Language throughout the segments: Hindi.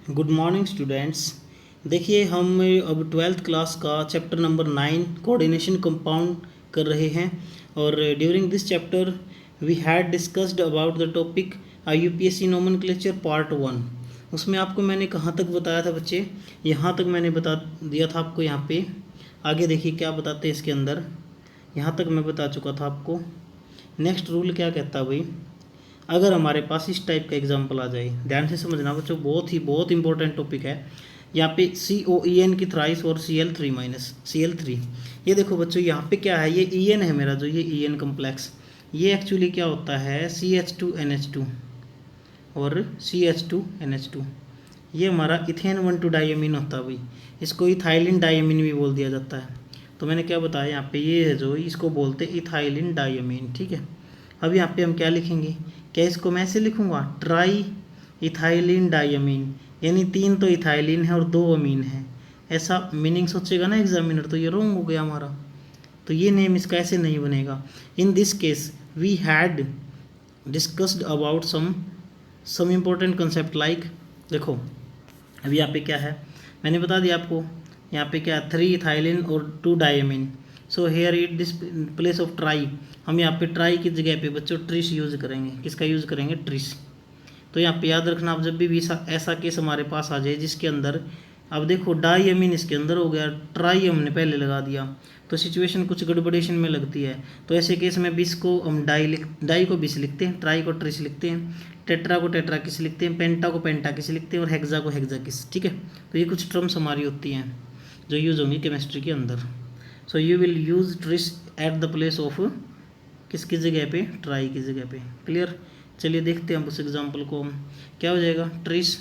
Good morning students. देखिए हम अब ट्वेल्थ क्लास का चैप्टर नंबर 9 कोऑर्डिनेशन कंपाउंड कर रहे हैं और during this chapter we had discussed about the topic IUPAC nomenclature part 1। उसमें आपको मैंने कहाँ तक बताया था बच्चे? यहाँ तक मैंने बता दिया था आपको। यहाँ पे आगे देखिए क्या बताते हैं इसके अंदर। यहाँ तक मैं बता चुका था आपको। नेक्स्ट रूल क्या कहता है भाई? अगर हमारे पास इस टाइप का एग्जाम्पल आ जाए, ध्यान से समझना बच्चों, बहुत इंपॉर्टेंट टॉपिक है। यहाँ पे COEN की थ्राइस और Cl3 माइनस Cl3। ये देखो बच्चों, यहाँ पे क्या है, ये EN है मेरा, जो ये EN कम्प्लेक्स, ये एक्चुअली क्या होता है CH2NH2 और CH2NH2। ये हमारा इथेन 1,2 डाइमीन होता है भाई। इसको इथाइलिन डाइमीन भी बोल दिया जाता है। तो मैंने क्या बताया यहाँ पे, ये है जो इसको बोलते हैं इथाइलिन डाइमीन। ठीक है। अब यहाँ पे हम क्या लिखेंगे? क्या इसको मैं ऐसे लिखूँगा, ट्राई इथाइलिन डाइमीन, यानी 3 तो इथाइलिन है और 2 अमीन है। ऐसा मीनिंग सोचेगा ना एग्जामिनर, तो ये रॉन्ग हो गया हमारा। तो ये नेम इसका ऐसे नहीं बनेगा। In this case we had discussed about some important concept like, देखो अभी यहाँ पे क्या है मैंने बता दिया आपको। यहाँ पे क्या है, 3 इथाइलिन और 2 diamine. So here it this place of try, हम यहाँ पे ट्राई की जगह पे बच्चों ट्रिस यूज़ करेंगे। किसका यूज़ करेंगे? ट्रिस। तो यहाँ पे याद रखना, आप जब भी ऐसा केस हमारे पास आ जाए जिसके अंदर, अब देखो डाइमीन इसके अंदर हो गया, ट्राई हमने पहले लगा दिया, तो सिचुएशन कुछ गड़बड़ेशन में लगती है। तो ऐसे केस में बिस को हम डाई को बिस लिखते हैं, ट्राई को ट्रिस लिखते हैं, टेट्रा को टेट्रा किस लिखते हैं, पेंटा को पेंटा किस लिखते हैं और हेक्सा को हेक्सा किस। ठीक है। तो ये कुछ टर्म्स हमारी होती हैं जो यूज़ होंगी केमिस्ट्री के अंदर। So you will use tris at the place of, किसकी जगह पे? ट्राई की जगह पे। क्लियर? चलिए देखते हैं हम उस एग्जांपल को। क्या हो जाएगा? ट्रिस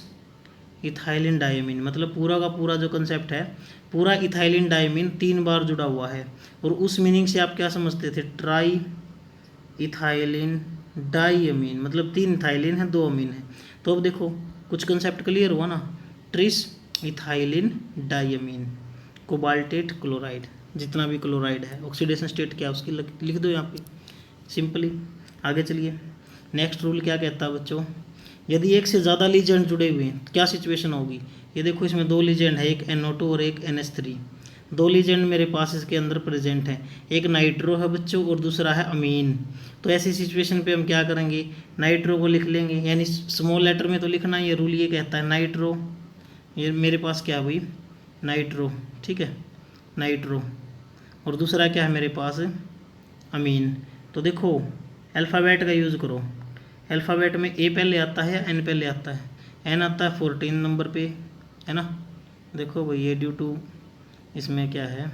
इथाइलिन डाइमीन, मतलब पूरा का पूरा जो कंसेप्ट है, पूरा इथाइलिन डाइमीन 3 बार जुड़ा हुआ है। और उस मीनिंग से आप क्या समझते थे? ट्राई इथाइलिन डाइमीन, मतलब 3 इथाइलिन है 2 अमीन है। तो अब देखो कुछ कंसेप्ट क्लियर हुआ ना। Tris ethylene diamine, cobaltate chloride, जितना भी क्लोराइड है, ऑक्सीडेशन स्टेट क्या है उसकी लिख दो यहाँ पे सिंपली। आगे चलिए, नेक्स्ट रूल क्या कहता है बच्चों? यदि एक से ज़्यादा लीजेंड जुड़े हुए हैं क्या सिचुएशन होगी? ये देखो इसमें 2 लीजेंड है, एक NO2 और एक NH3। 2 लीजेंड मेरे पास इसके अंदर प्रेजेंट है, एक नाइट्रो है बच्चों और दूसरा है अमीन। तो ऐसी सिचुएशन पे हम क्या करेंगे? नाइट्रो को लिख लेंगे, यानी स्मॉल लेटर में तो लिखना, ये रूल ये कहता है नाइट्रो। ये मेरे पास क्या है भाई? नाइट्रो। ठीक है, नाइट्रो। और दूसरा क्या है मेरे पास? अमीन। तो देखो अल्फ़ाबेट का यूज़ करो। अल्फ़ाबेट में A पहले आता है या N पहले आता है? N आता है 14 नंबर पे, है ना। देखो भाई ये ड्यू टू इसमें क्या है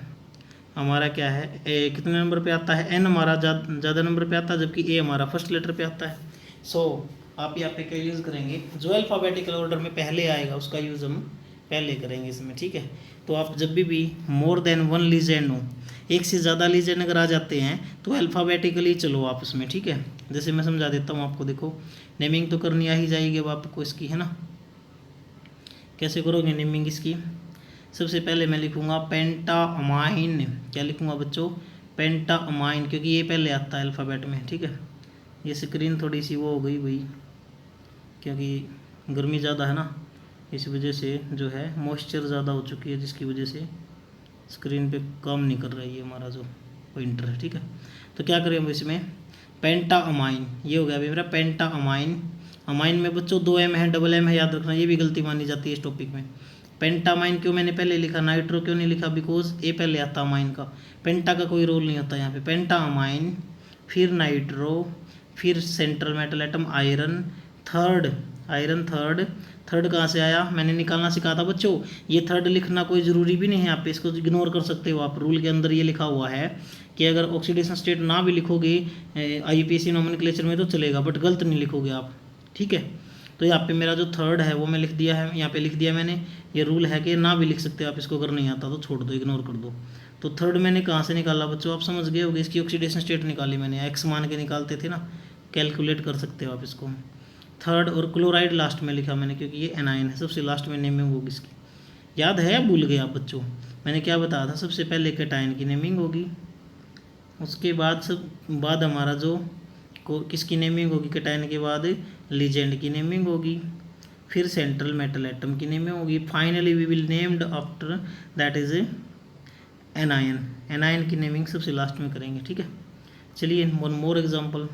हमारा, क्या है A कितने नंबर पे आता है? N हमारा ज़्यादा नंबर पे आता है, जबकि A हमारा फर्स्ट लेटर पे आता है। सो आप यहाँ पे क्या यूज़ करेंगे? जो अल्फ़ाबेटिकल ऑर्डर में पहले आएगा उसका यूज़ हम पहले करेंगे इसमें। ठीक है। तो आप जब भी मोर देन 1 लीजेंड हो, एक से ज़्यादा लीजेंड अगर आ जाते हैं तो अल्फ़ाबेटिकली चलो आप उसमें। ठीक है। जैसे मैं समझा देता हूँ आपको, देखो नेमिंग तो करनी आ ही जाएगी अब आपको इसकी, है ना। कैसे करोगे नेमिंग इसकी? सबसे पहले मैं लिखूँगा पेंटाअमाइन। क्या लिखूँगा बच्चों? पेंटाअमाइन, क्योंकि ये पहले आता है अल्फ़ाबेट में। ठीक है। ये स्क्रीन थोड़ी सी वो हो गई भाई, क्योंकि गर्मी ज़्यादा है ना, इस वजह से जो है मॉइस्चर ज़्यादा हो चुकी है, जिसकी वजह से स्क्रीन पे काम नहीं कर रहा है ये हमारा जो प्रिंटर है। ठीक है। तो क्या करें हम इसमें? पेंटाअमाइन, ये हो गया अभी मेरा पेंटाअमाइन। अमाइन में बच्चों 2 M है, डबल M है, याद रखना, ये भी गलती मानी जाती है इस टॉपिक में। पेंटामाइन क्यों मैंने पहले लिखा, नाइट्रो क्यों नहीं लिखा? बिकॉज A पहले आता अमाइन का, पेंटा का कोई रोल नहीं होता यहाँ पे। पेंटाअमाइन, फिर नाइट्रो, फिर central metal atom iron, third iron, third कहाँ से आया? मैंने निकालना सिखाया था बच्चों। ये थर्ड लिखना कोई ज़रूरी भी नहीं है, आप इसको इग्नोर कर सकते हो। आप रूल के अंदर ये लिखा हुआ है कि अगर ऑक्सीडेशन स्टेट ना भी लिखोगे IUPAC नोमेनक्लेचर में तो चलेगा, बट गलत नहीं लिखोगे आप। ठीक है। तो यहाँ पे मेरा जो थर्ड है वो मैं लिख दिया है, यहाँ पे लिख दिया मैंने। ये रूल है कि ना भी लिख सकते हो आप इसको, अगर नहीं आता तो छोड़ दो, इग्नोर कर दो। तो थर्ड मैंने कहाँ से निकाला बच्चों? आप समझ गए होगे, इसकी ऑक्सीडेशन स्टेट निकाली मैंने, एक्स मान के निकालते थे ना, कैलकुलेट कर सकते हो आप इसको। थर्ड, और क्लोराइड लास्ट में लिखा मैंने, क्योंकि ये एनाइन है, सबसे लास्ट में नेमिंग होगी इसकी। याद है या भूल गए आप बच्चों? मैंने क्या बताया था? सबसे पहले कैटाइन की नेमिंग होगी, उसके बाद हमारा जो किसकी नेमिंग होगी? कैटाइन के बाद लीजेंड की नेमिंग होगी, फिर सेंट्रल मेटल एटम की नेम होगी, finally we will named after that is anion. Anion की नेमिंग सबसे लास्ट में करेंगे, ठीक है। चलिए वन मोर एग्जांपल,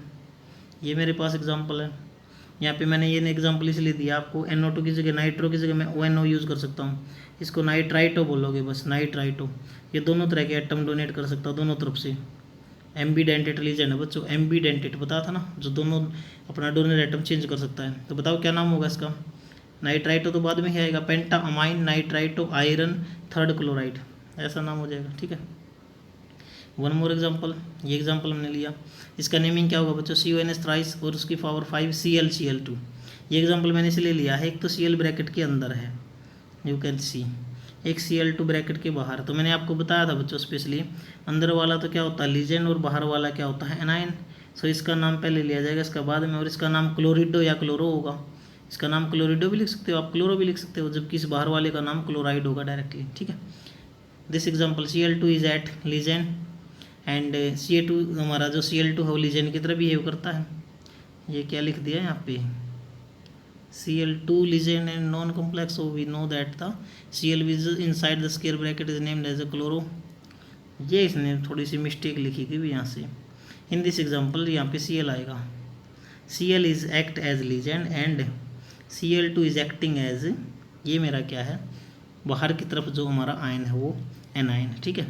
ये मेरे पास एग्जांपल है। यहाँ पे मैंने ये एग्जांपल इसलिए दिया आपको, NO2 की जगह नाइट्रो की जगह मैं ONO यूज़ कर सकता हूँ, इसको नाइट्राइटो बोलोगे बस, नाइट्राइटो। ये दोनों तरह के एटम डोनेट कर सकता हूँ दोनों तरफ से। एम्बीडेंटेट लीजेंड है बच्चों, एम्बीडेंटेट पता था ना, जो दोनों अपना डोनेट एटम चेंज कर सकता है। तो बताओ क्या नाम होगा इसका? नाइट्राइटो तो बाद में ही आएगा, penta amine nitrito iron third chloride, ऐसा नाम हो जाएगा, ठीक है। वन मोर एग्जांपल, ये एग्जांपल हमने लिया, इसका नेमिंग क्या होगा बच्चों? CONS थ्राइस और उसकी पावर 5 ClCl2। ये एग्जांपल मैंने इसलिए लिया है, एक तो Cl ब्रैकेट के अंदर है, यू कैन सी, एक Cl2 ब्रैकेट के बाहर। तो मैंने आपको बताया था बच्चों स्पेशली, अंदर वाला तो क्या होता है लीजेंड और बाहर वाला क्या होता है एनायन। सो इसका नाम पहले लिया जाएगा, इसका बाद में, और इसका नाम क्लोरिडो या क्लोरो होगा। इसका नाम क्लोरिडो भी लिख सकते हो आप, क्लोरो भी लिख सकते हो, जबकि इस बाहर वाले का नाम क्लोराइड होगा डायरेक्टली, ठीक है। This example Cl2 is at ligand and Ca2 हमारा जो Cl2 है वो लीजेंड की तरह बिहेव करता है। ये क्या लिख दिया यहाँ पे? Cl2 legend and non complex, so we know that the Cl is inside the square bracket is named as a chloro। ये इसने थोड़ी सी मिस्टेक लिखी थी भी यहाँ से। इन दिस एग्जाम्पल यहाँ पे Cl आएगा, Cl is act as legend and Cl2 is acting as, ये मेरा क्या है, बाहर की तरफ जो हमारा आयन है वो एनायन, ठीक है।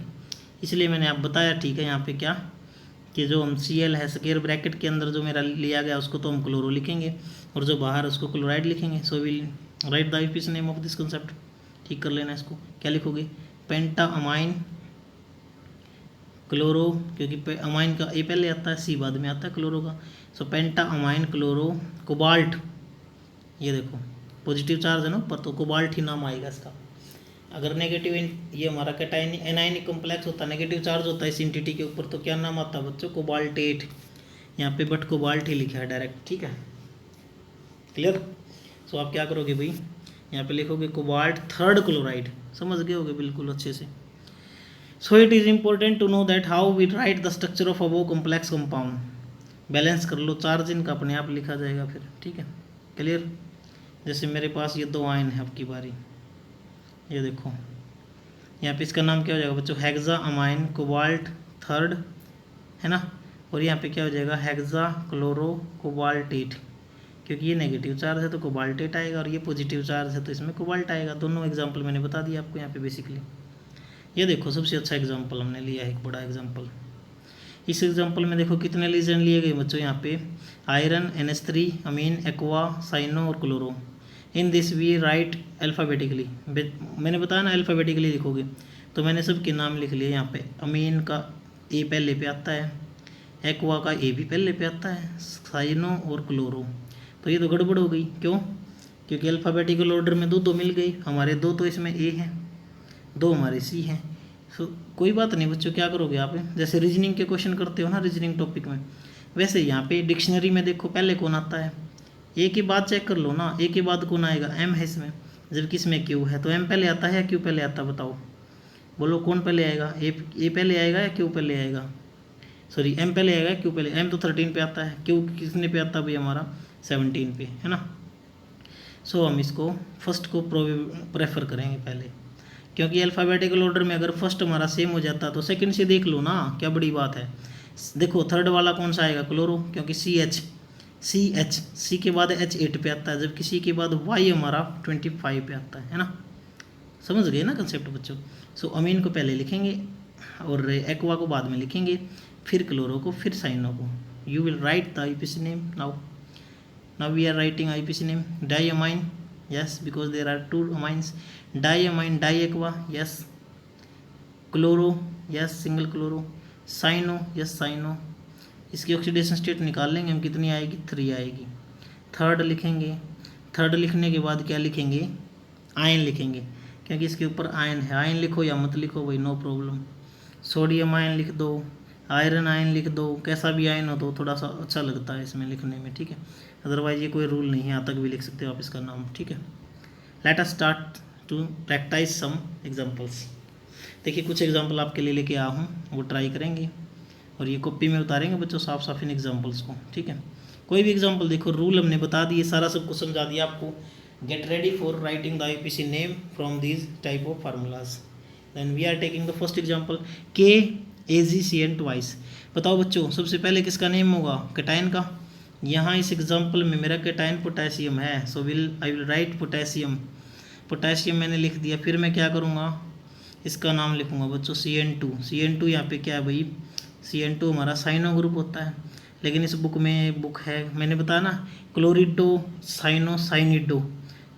इसलिए मैंने आप बताया, ठीक है, यहाँ पे क्या कि जो हम Cl है स्क्वायर ब्रैकेट के अंदर जो मेरा लिया गया उसको तो हम क्लोरो लिखेंगे, और जो बाहर उसको क्लोराइड लिखेंगे। So will write the IUPAC name of this concept, ठीक कर लेना इसको। क्या लिखोगे? पेंटा अमाइन क्लोरो, क्योंकि अमाइन का ए पहले आता है, सी बाद में आता है क्लोरो का। सो पेंटा अमाइन क्लोरो कोबाल्ट, ये देखो पॉजिटिव चार्ज है ना ऊपर, तो कोबाल्ट ही नाम आएगा इसका। अगर नेगेटिव, ये हमारा कैटायन एनायनिक कॉम्प्लेक्स होता है, नेगेटिव चार्ज होता है इस एंटिटी के ऊपर, तो क्या नाम आता है बच्चों? कोबाल्टेट। यहाँ पे बट कोबाल्ट ही लिखा है डायरेक्ट, ठीक है, क्लियर। सो आप क्या करोगे भाई, यहाँ पे लिखोगे कोबाल्ट थर्ड क्लोराइड, समझ गए होगे बिल्कुल अच्छे से। So it is important to know that how we write the structure of अबो कॉम्प्लेक्स कंपाउंड। बैलेंस कर लो, चार्ज इनका अपने आप लिखा जाएगा फिर, ठीक है, क्लियर। जैसे मेरे पास ये दो आयन है, आपकी बारी, ये देखो यहाँ पे इसका नाम क्या हो जाएगा बच्चों? हेक्सा अमाइन कोबाल्ट थर्ड, है ना। और यहाँ पे क्या हो जाएगा? हेक्सा क्लोरो कोबाल्टेट, क्योंकि ये नेगेटिव चार्ज है तो कोबाल्टेट आएगा, और ये पॉजिटिव चार्ज है तो इसमें कोबाल्ट आएगा। दोनों एग्जांपल मैंने बता दिया आपको यहाँ पे बेसिकली। ये देखो सबसे अच्छा एग्जांपल हमने लिया है, एक बड़ा एग्जांपल। इस एग्जांपल में देखो कितने लीजेंड लिए गए बच्चों यहाँ पे? Iron, NH3, amine, aqua, cyano और chloro. In this we write alphabetically, मैंने बताया ना अल्फ़ाबेटिकली लिखोगे, तो मैंने सबके नाम लिख लिए यहाँ पे। अमीन का ए पहले पे आता है, एक्वा का ए भी पहले पे आता है, साइनो और क्लोरो। तो ये तो गड़बड़ हो गई, क्यों? क्योंकि अल्फ़ाबेटिकल ऑर्डर में दो मिल गई हमारे, दो तो इसमें ए हैं, दो हमारे सी हैं। सो कोई बात नहीं बच्चों, क्या करोगे आप, जैसे रीजनिंग के क्वेश्चन करते हो ना रीजनिंग टॉपिक में, वैसे यहाँ पे डिक्शनरी में देखो पहले कौन आता है, ए के बाद चेक कर लो ना, ए के बाद कौन आएगा? एम है इसमें, जबकि इसमें क्यू है, तो एम पहले आता है या क्यू पहले आता है? बताओ, बोलो कौन पहले आएगा? ए पहले आएगा या क्यू पहले आएगा? सॉरी, एम पहले आएगा क्यू पहले? एम तो 13 पे आता है, क्यू कितने पे आता है भाई हमारा? 17 पे, है ना। सो हम इसको फर्स्ट को प्रेफर करेंगे पहले, क्योंकि अल्फ़ाबेटिकल ऑर्डर में अगर फर्स्ट हमारा सेम हो जाता तो सेकंड से देख लो ना, क्या बड़ी बात है। देखो थर्ड वाला कौन सा आएगा? क्लोरो, क्योंकि सी के बाद H 8 पे आता है, जबकि सी के बाद Y हमारा 25 पे आता है ना। समझ गए ना कंसेप्ट बच्चों। सो अमीन को पहले लिखेंगे और एक्वा को बाद में लिखेंगे, फिर क्लोरो को, फिर साइनो को। You will write the IUPAC name now we are writing IUPAC name. Diamine, yes, because there are two amines. Diamine, diaqua, yes. Chloro, yes, single chloro. Cyano, yes, cyano. इसकी ऑक्सीडेशन स्टेट निकाल लेंगे हम, कितनी आएगी? 3 आएगी। थर्ड लिखेंगे, थर्ड लिखने के बाद क्या लिखेंगे? आयन लिखेंगे, क्योंकि इसके ऊपर आयन है। आयन लिखो या मत लिखो भाई, नो प्रॉब्लम। सोडियम आयन लिख दो, आयरन आयन लिख दो, कैसा भी आयन हो तो थोड़ा सा अच्छा लगता है इसमें लिखने में, ठीक है। अदरवाइज ये कोई रूल नहीं है, यहाँ तक भी लिख सकते हो आप इसका नाम, ठीक है। Let us start to practice some examples. देखिए कुछ एग्जांपल आपके लिए लेके आया हूँ, वो ट्राई करेंगे और ये कॉपी में उतारेंगे बच्चों साफ साफ इन एग्जांपल्स को, ठीक है। कोई भी एग्जांपल देखो, रूल हमने बता दिए, सारा सब कुछ समझा दिया आपको। Get ready for writing the IUPAC name from these type of formulas. Then we are taking the first example, KAgCN twice. बताओ बच्चों, सबसे पहले किसका नेम होगा? कैटायन का। यहाँ इस एग्जाम्पल में मेरा कैटायन पोटेशियम है, so I will write potassium. Potassium मैंने लिख दिया, फिर मैं क्या करूँगा, इसका नाम लिखूँगा बच्चों CN2। CN2 यहाँ पे क्या है भाई, CN2 हमारा साइनो ग्रुप होता है, लेकिन इस बुक में बुक है, मैंने बताया ना, क्लोरिडो साइनो साइनिडो,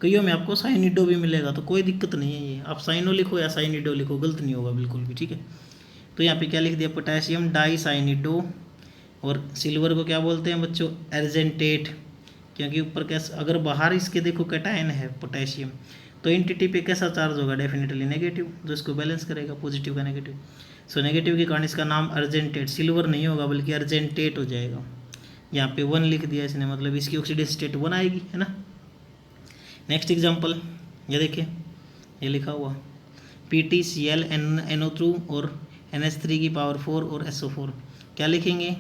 कईयों में आपको साइनिडो भी मिलेगा, तो कोई दिक्कत नहीं है, ये आप साइनो लिखो या साइनिडो लिखो, गलत नहीं होगा बिल्कुल भी, ठीक है। तो यहाँ पे क्या लिख दिया, पोटेशियम डाई साइनिडो, और सिल्वर को क्या बोलते हैं बच्चों, एर्जेंटेट, क्योंकि ऊपर कैसा, अगर बाहर इसके देखो कैटायन है पोटेशियम, तो एंटिटी पे कैसा चार्ज होगा, डेफिनेटली नेगेटिव, जो इसको बैलेंस करेगा पॉजिटिव का नेगेटिव। सो नेगेटिव के कारण इसका नाम अर्जेंटेट, सिल्वर नहीं होगा बल्कि अर्जेंटेट हो जाएगा। यहाँ पे 1 लिख दिया इसने, मतलब इसकी ऑक्सीडेशन स्टेट 1 आएगी, है ना। नेक्स्ट एग्जांपल, ये देखिए, ये लिखा हुआ PTCl NO2 और NH3 की पावर 4 और SO4, क्या लिखेंगे,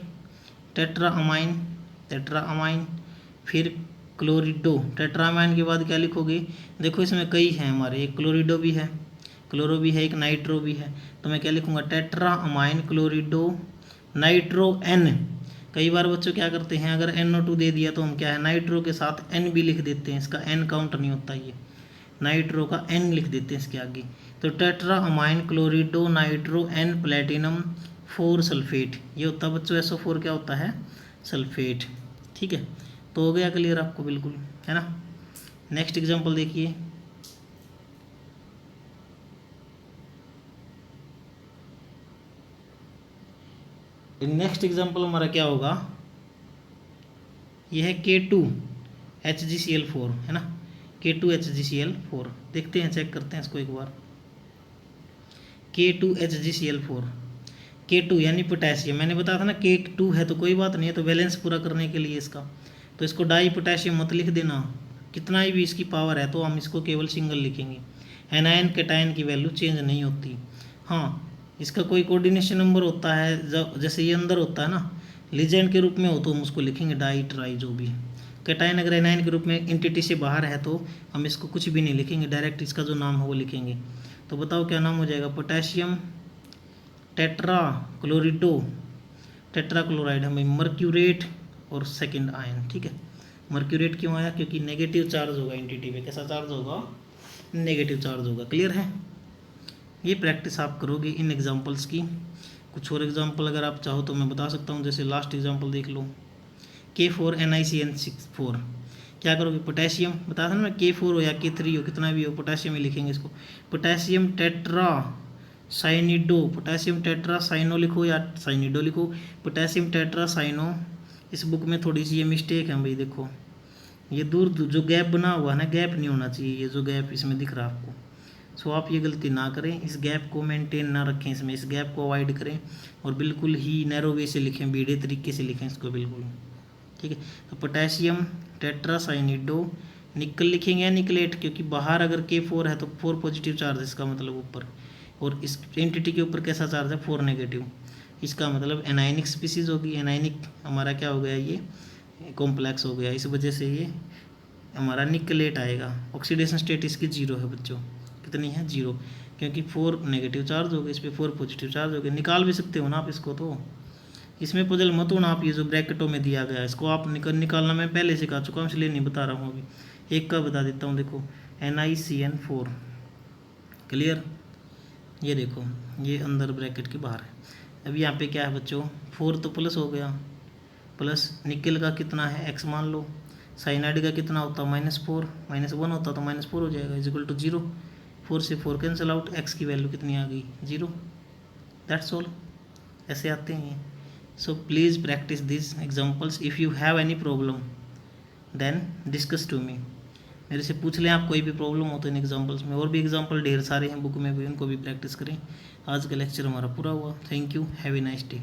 टेट्रा अमाइन, फिर क्लोरिडो, टेट्रा अमाइन के बाद क्या लिखोगे, देखो इसमें कई हैं हमारे, एक क्लोरिडो भी है, क्लोरो भी है, एक नाइट्रो भी है, तो मैं क्या लिखूँगा, tetra amine chlorido nitro N। कई बार बच्चों क्या करते हैं, अगर NO2 दे दिया तो हम क्या है, नाइट्रो के साथ N भी लिख देते हैं, इसका N काउंट नहीं होता, ये नाइट्रो का N लिख देते हैं इसके आगे। तो tetra amine chlorido nitro N platinum 4 sulphate, ये होता है बच्चों SO4, क्या होता है, सल्फेट, ठीक है। तो हो गया क्लियर आपको बिल्कुल, है ना। नेक्स्ट एग्जांपल देखिए, नेक्स्ट एग्जांपल हमारा क्या होगा, यह है K2HgCl4, है ना, K2HgCl4, देखते हैं, चेक करते हैं इसको एक बार। K2HgCl4, K2 यानी पोटेशियम, मैंने बताया था ना K2 है तो कोई बात नहीं है, तो बैलेंस पूरा करने के लिए इसका, तो इसको डाई पोटेशियम मत लिख देना, कितना ही भी इसकी पावर है तो हम इसको केवल सिंगल लिखेंगे। एनायन कैटायन की वैल्यू चेंज नहीं होती, हाँ इसका कोई कोऑर्डिनेशन नंबर होता है, जब जैसे ये अंदर होता है ना, लीजेंड के रूप में हो तो हम उसको लिखेंगे डाई ट्राई जो भी। कैटायन अगर एनायन के रूप में एंटिटी से बाहर है तो हम इसको कुछ भी नहीं लिखेंगे, डायरेक्ट इसका जो नाम है वो लिखेंगे। तो बताओ क्या नाम हो जाएगा, पोटेशियम टेट्रा क्लोरिडो, टेट्रा क्लोराइड हमें मर्क्यूरेट और सेकंड आयन, ठीक है। मर्क्यूरेट क्यों आया, क्योंकि नेगेटिव चार्ज होगा एंटिटी पे, कैसा चार्ज होगा, नेगेटिव चार्ज होगा, क्लियर है। ये प्रैक्टिस आप करोगे इन एग्जांपल्स की। कुछ और एग्जांपल अगर आप चाहो तो मैं बता सकता हूँ, जैसे लास्ट एग्जांपल देख लो, K4NiCN4, क्या करोगे, पोटेशियम बताया था ना मैं, K4 हो या K3 हो, कितना भी हो, पोटेशियम ही लिखेंगे इसको, potassium tetra cyanido, potassium tetra cyano लिखो या साइनिडो लिखो, पोटेशियम टेट्रा साइनो। इस बुक में थोड़ी सी ये मिस्टेक है भाई, देखो ये दूर जो गैप बना हुआ है ना, गैप नहीं होना चाहिए, ये जो गैप इसमें दिख रहा है आपको, सो आप ये गलती ना करें, इस गैप को मेंटेन ना रखें, इसमें इस गैप को अवॉइड करें और बिल्कुल ही नैरो वे से लिखें, बीड़े तरीके से लिखें इसको बिल्कुल, ठीक है। तो पोटेशियम टेट्रासाइनिडो, निकल लिखेंगे या निकलेट, क्योंकि बाहर अगर K4 है तो 4 पॉजिटिव चार्ज, इसका मतलब ऊपर, और इस एंटिटी के ऊपर कैसा चार्ज है, 4 नेगेटिव, इसका मतलब एनायनिक स्पीसीज होगी, एनायनिक हमारा क्या हो गया, ये कॉम्प्लेक्स हो गया, इस वजह से ये हमारा निकलेट आएगा। ऑक्सीडेशन स्टेट इसकी 0 है बच्चों, कितनी है, 0, क्योंकि 4 नेगेटिव चार्ज हो गए, इस पर 4 पॉजिटिव चार्ज हो गए। निकाल भी सकते हो ना आप इसको, तो इसमें पुजल मत होना आप, ये जो ब्रैकेटों में दिया गया है इसको आप निकालना मैं पहले सिखा चुका हूँ, इसलिए नहीं बता रहा हूँ, अभी एक का बता देता हूँ। देखो NiCN4, क्लियर, ये देखो ये अंदर ब्रैकेट के बाहर है। अब यहाँ पे क्या है बच्चों, 4 तो प्लस हो गया, प्लस निकल का कितना है x मान लो, साइनाइड का कितना होता है -4, -1 होता तो -4 हो जाएगा, इक्वल टू 0, 4 से 4 कैंसिल आउट, x की वैल्यू कितनी आ गई, 0, दैट्स ऑल, ऐसे आते हैं ये। So please practice this examples, if you have any problem then discuss to me, मेरे से पूछ लें आप, कोई भी प्रॉब्लम हो तो इन एग्जाम्पल्स में, और भी एग्जाम्पल ढेर सारे हैं बुक में भी, उनको भी प्रैक्टिस करें। आज का लेक्चर हमारा पूरा हुआ, thank you, have a nice day.